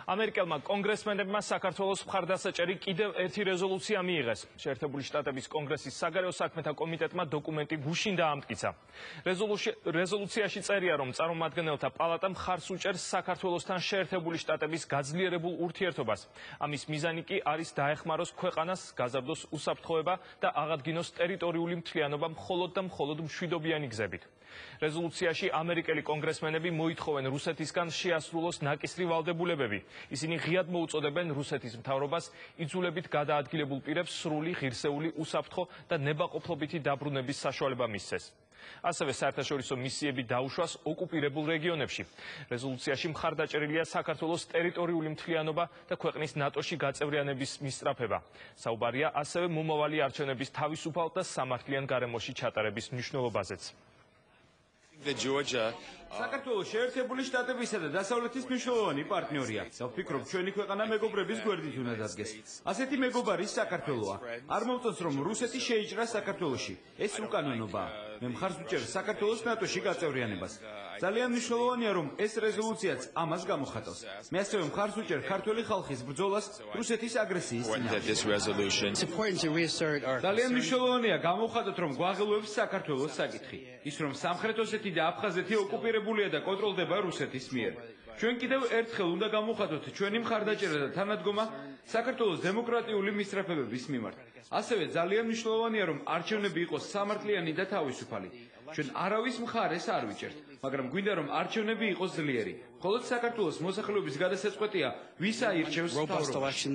ამერიკელმა კონგრესმენებმა საქართველოს მხარდასაჭერი კიდევ ერთი რეზოლუცია მიიღეს. შეერთებული შტატების კონგრესის საგარეო საქმეთა კომიტეტმა დოკუმენტი გუშინ დაამტკიცა. რეზოლუციაში წერია, რომ წარმომადგენელთა პალატა მხარს უჭერს საქართველოსთან შეერთებული შტატების გაძლიერებულ ურთიერთობას. ამის მიზანი კი არის დაეხმაროს ქვეყანას, გაზარდოს უსაფრთხოება და აღადგინოს ტერიტორიული მთლიანობა მხოლოდ და მხოლოდ მშვიდობიანი გზებით. რეზოლუციაში ამერიკელი კონგრესმენები მოითხოვენ რუსეთისგან შეასრულოს ნაკისრი ვალდებულებები. ისინი ღიად მოუწოდებენ რუსეთის მთავრობას იძულებით გადაადგილებულ პირებს სრული, ღირსეული, უსაფრთხო და ნებაყოფლობითი დაბრუნების საშუალება მისცეს. ასევე საერთაშორისო მისიები დაუშვას ოკუპირებულ რეგიონებში. რეზოლუციაში მხარდაჭერილია საქართველოს ტერიტორიული მთლიანობა და ქვეყნის ნატოში გაწევრიანების მისწრაფება. საუბარია ასევე მომავალი არჩევნების თავისუფალ და სამართლიან გარემოში ჩატარების მნიშვნელობაზეც. საქართველოს შეერთებული შტატებისა და დასავლეთის მნიშვნელოვანი პარტნიორია. ვფიქრობ, ჩვენი ქვეყანა მეგობრების გვერდით უნდა დადგეს. ასეთი მეგობარი საქართველოა. არ მომწონს, რომ რუსეთი შეიჭრა საქართველოში. ეს უკანონობაა. მე მხარს ვუჭერ საქართველოს ნატოში გაწევრიანებას. ძალიან მნიშვნელოვანია, რომ ეს რეზოლუციაც ამას გამოხატავს. მე ასევე მხარს ვუჭერ ქართველი ხალხის ბრძოლას რუსეთის აგრესიის წინააღმდეგ. ძალიან მნიშვნელოვანია გამოვხატოთ, რომ გვაღელვებს საქართველოს საკითხი. ის რომ სამხრეთ ოსეთი და აფხაზეთი ოკუპირებულია და კონტროლდება რუსეთის მიერ. ჩვენ კიდევ ერთხელ უნდა გამოვხატოთ ჩვენი მხარდაჭერა და თანადგომა საქართველოს დემოკრატიული მისწრაფებების მიმართ. ასევე ძალიან მნიშვნელოვანია, რომ არჩევნები იყოს სამართლიანი და თავისუფალი. ჩვენ არავის მხარეს არ ვიჭერთ, მაგრამ გვინდა, რომ არჩევნები იყოს ძლიერი. მხოლოდ საქართველოს მოსახლეობის გადასაწყვეტია, ვის აირჩევს მთავრობაში.